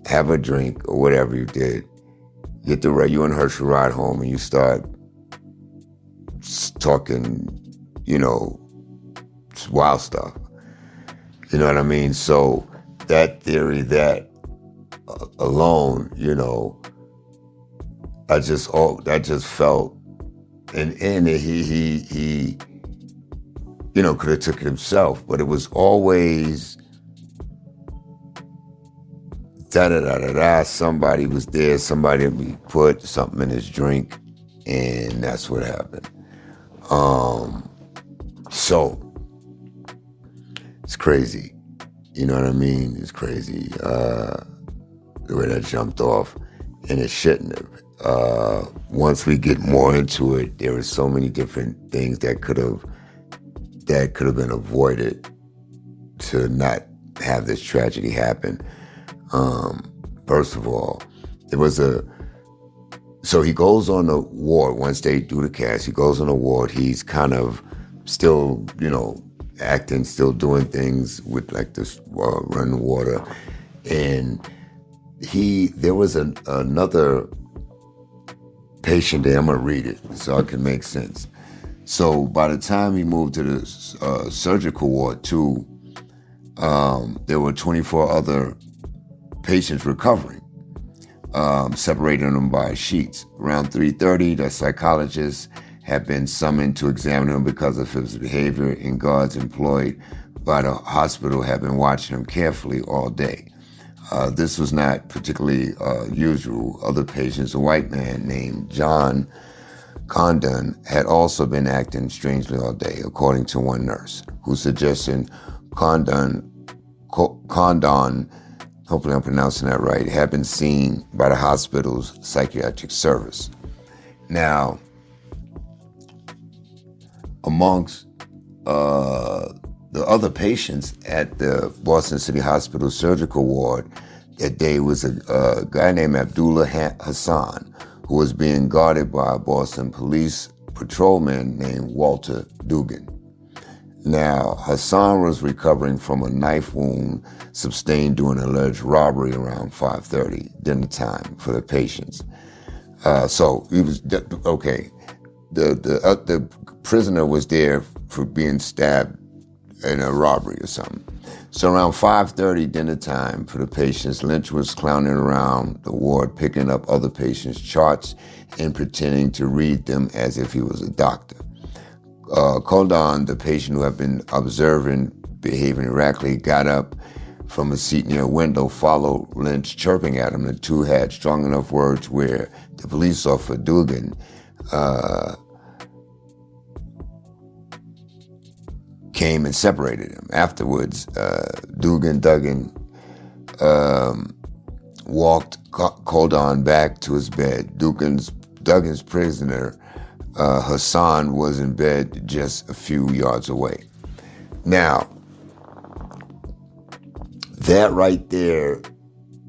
Have a drink or whatever you did. You and Herschel ride home and you start talking, wild stuff. You know what I mean? So that theory, that alone, I just felt, and he could have took it himself, but it was always somebody was there, somebody put something in his drink, and that's what happened. So it's crazy, you know what I mean? It's crazy, the way that jumped off, and it shouldn't have. Once we get more into it, there are so many different things that could have been avoided to not have this tragedy happen. First of all, so he goes on the ward. Once they do the cast, he goes on the ward. He's kind of still, acting, still doing things with like this running water. And there was another patient there. I'm going to read it so it can make sense. So by the time he moved to the surgical ward too, there were 24 other patients recovering, separating them by sheets. Around 3:30, the psychologists had been summoned to examine him because of his behavior, and guards employed by the hospital had been watching him carefully all day. This was not particularly usual. Other patients, a white man named John Condon, had also been acting strangely all day, according to one nurse, who suggested Condon, hopefully I'm pronouncing that right, had been seen by the hospital's psychiatric service. Now, amongst the other patients at the Boston City Hospital surgical ward that day was a guy named Abdullah Hassan, who was being guarded by a Boston police patrolman named Walter Dugan. Now, Hassan was recovering from a knife wound sustained during an alleged robbery around 5:30, dinner time for the patients. So he was, okay, the prisoner was there for being stabbed in a robbery or something. So around 5:30, dinner time for the patients, Lynch was clowning around the ward, picking up other patients' charts and pretending to read them as if he was a doctor. Condon, the patient who had been observing behaving erratically, got up from a seat near a window, followed Lynch chirping at him. The two had strong enough words where the police officer, Dugan, came and separated him. Afterwards, Duggan walked Condon back to his bed. Duggan's prisoner, Hassan, was in bed just a few yards away. Now, that right there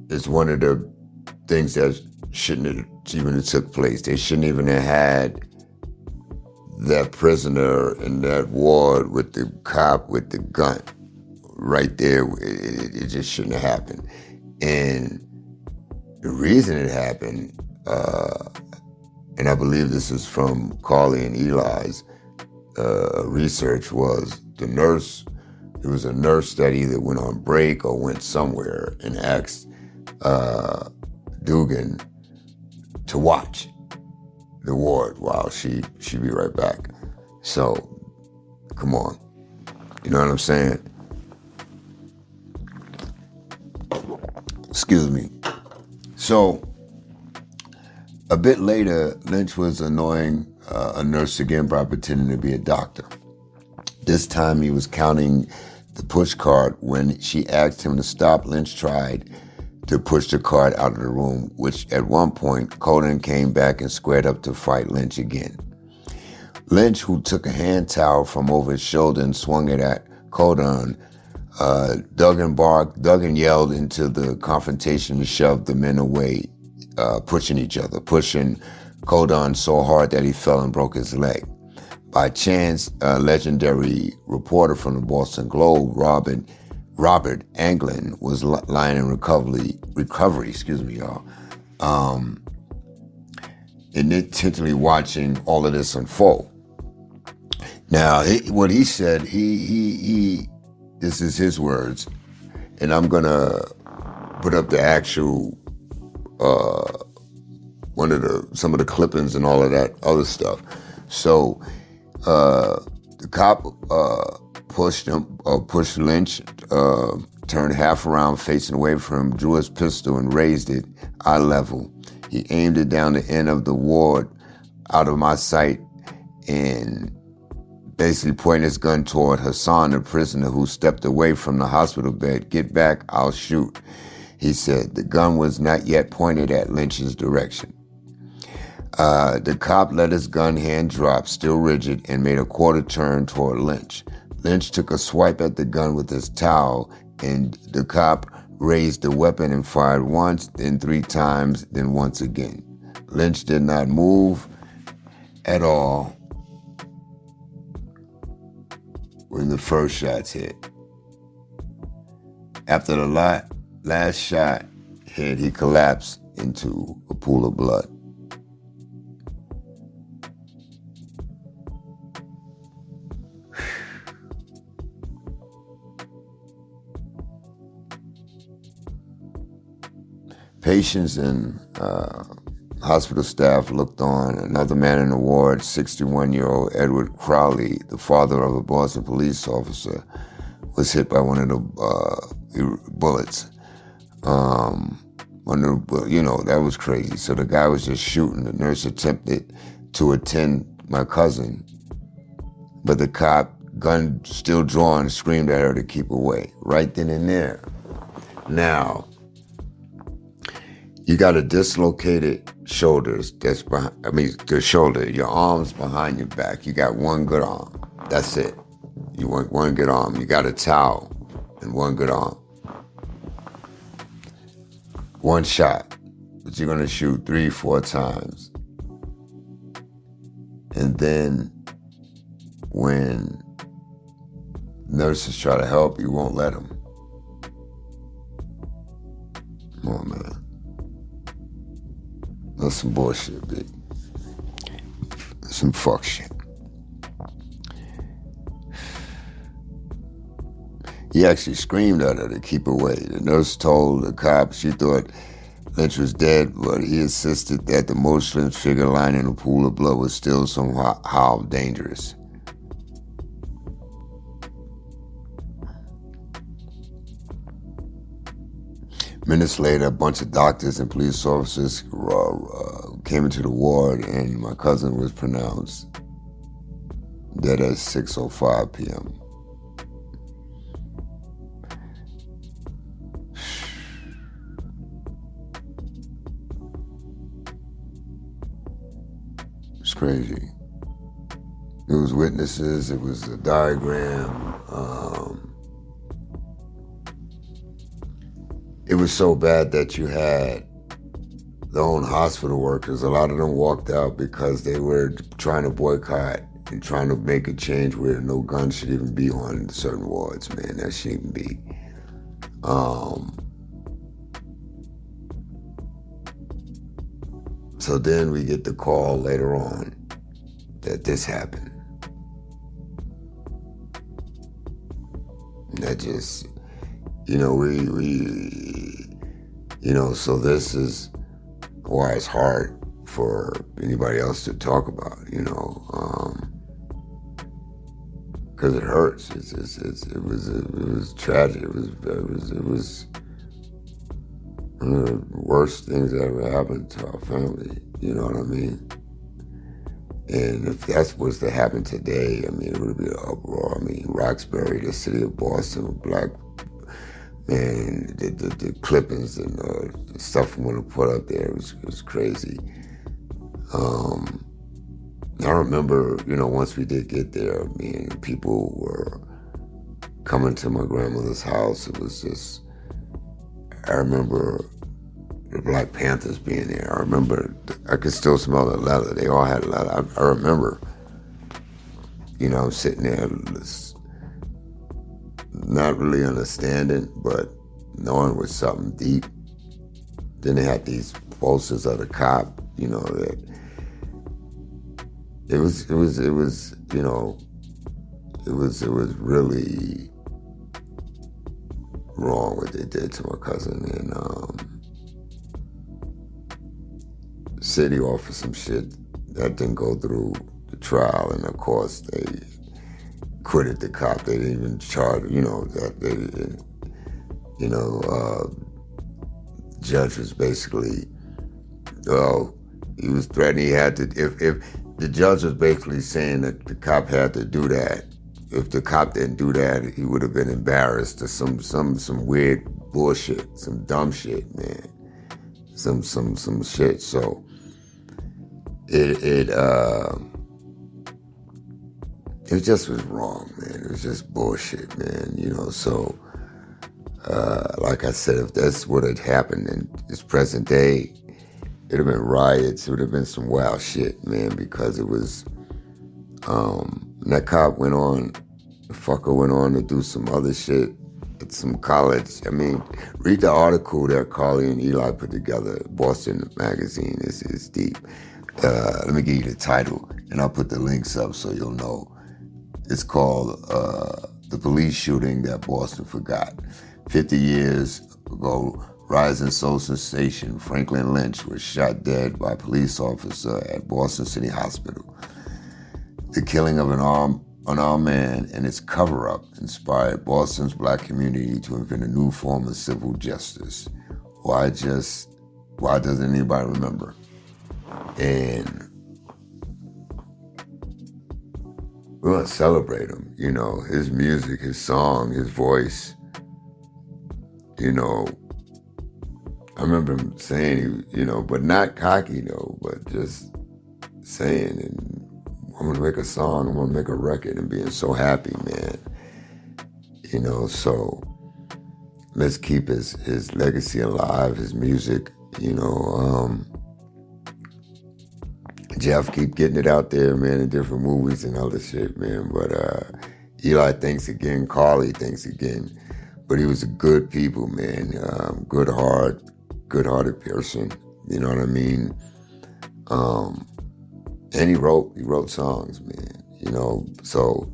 is one of the things that shouldn't have even have took place. They shouldn't even have had that prisoner in that ward with the cop with the gun right there. It just shouldn't have happened. And the reason it happened, and I believe this is from Carly and Eli's research, was the nurse. It was a nurse that either went on break or went somewhere and asked Dugan to watch the ward while she'd be right back. So, come on. You know what I'm saying? Excuse me. So, a bit later, Lynch was annoying a nurse again by pretending to be a doctor. This time he was counting the push cart. When she asked him to stop, Lynch tried to push the cart out of the room, which at one point, Condon came back and squared up to fight Lynch again. Lynch, who took a hand towel from over his shoulder and swung it at Codon, dug and yelled into the confrontation and shoved the men away, pushing Codon so hard that he fell and broke his leg. By chance, a legendary reporter from the Boston Globe, Robert Anglin, was lying in recovery, and intently watching all of this unfold. Now, what he said, this is his words, and I'm gonna put up the actual some of the clippings and all of that other stuff. So the cop pushed Lynch, turned half around facing away from him, drew his pistol and raised it eye level. He aimed it down the end of the ward out of my sight and basically pointed his gun toward Hassan, the prisoner, who stepped away from the hospital bed. "Get back, I'll shoot," he said. The gun was not yet pointed at Lynch's direction. The cop let his gun hand drop, still rigid, and made a quarter turn toward Lynch. Lynch took a swipe at the gun with his towel, and the cop raised the weapon and fired once, then 3 times, then once again. Lynch did not move at all when the first shots hit. After the last shot hit, he collapsed into a pool of blood. Patients and hospital staff looked on. Another man in the ward, 61-year-old Edward Crowley, the father of a Boston police officer, was hit by one of the bullets. That was crazy. So the guy was just shooting. The nurse attempted to attend my cousin, but the cop, gun still drawn, screamed at her to keep away, right then and there. Now, you got a dislocated shoulders. The shoulder, your arms behind your back. You got one good arm. That's it. You want one good arm. You got a towel and one good arm. One shot, but you're gonna shoot 3-4 times. And then when nurses try to help, you won't let them. Come on, man. That's some bullshit, big. Some fuck shit. He actually screamed at her to keep away. The nurse told the cop she thought Lynch was dead, but he insisted that the motionless figure lying in a pool of blood was still somehow dangerous. Minutes later, a bunch of doctors and police officers came into the ward, and my cousin was pronounced dead at 6:05 p.m. It's crazy. There was witnesses. It was a diagram. It was so bad that you had their own hospital workers. A lot of them walked out because they were trying to boycott and trying to make a change where no guns should even be on certain wards, man. That shouldn't be. So then we get the call later on that this happened. And that just, so this is why it's hard for anybody else to talk about, because it hurts. It was tragic. It was one of the worst things that ever happened to our family. You know what I mean? And if that was to happen today, it would be an uproar. Roxbury, the city of Boston, black man, the clippings and the stuff I'm gonna put up there was crazy. I remember, once we did get there, people were coming to my grandmother's house. It was just, I remember the Black Panthers being there. I remember, I could still smell the leather. They all had leather. I remember, I'm sitting there not really understanding, but knowing it was something deep. Then they had these posters of the cop, that it was really wrong what they did to my cousin, and city offered some shit that didn't go through the trial, and of course they acquitted the cop. They didn't even charge, that they didn't, judge was basically, he was threatening. He had to, if the judge was basically saying that the cop had to do that. If the cop didn't do that, he would have been embarrassed or some weird bullshit, some dumb shit, man. Some shit. So it just was wrong, man. It was just bullshit, man. So like I said, if that's what had happened in this present day, it'd have been riots. It would have been some wild shit, man, because it was, that cop the fucker went on to do some other shit at some college. Read the article that Carly and Eli put together, Boston Magazine. It's deep. Let me give you the title, and I'll put the links up so you'll know. It's called The Police Shooting That Boston Forgot. 50 years ago, rising social sensation Franklin Lynch was shot dead by a police officer at Boston City Hospital. The killing of an unarmed man and its cover-up inspired Boston's black community to invent a new form of civil justice. Why doesn't anybody remember? And we're gonna celebrate him, his music, his song, his voice. I remember him saying, but not cocky though, but just saying, and I'm gonna make a song, I'm gonna make a record, and being so happy, man. So let's keep his legacy alive, his music, Jeff, keep getting it out there, man, in different movies and other shit, man. But Eli thinks again, Carly thinks again. But he was a good people, man. Good-hearted person. You know what I mean? And he wrote songs, man. So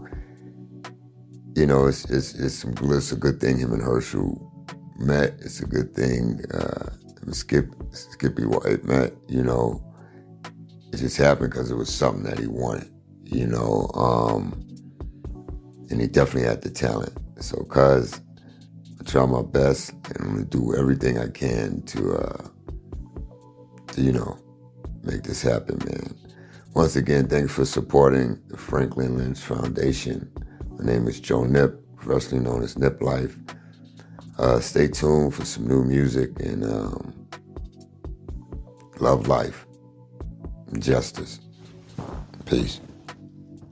it's a good thing him and Herschel met. It's a good thing Skippy White met. It just happened because it was something that he wanted. And he definitely had the talent. So, cuz I try my best, and I'm gonna do everything I can to make this happen, man. Once again, thanks for supporting the Franklin Lynch Foundation. My name is Joe Nip, professionally known as Nip Life. Stay tuned for some new music, and love life and justice. Peace.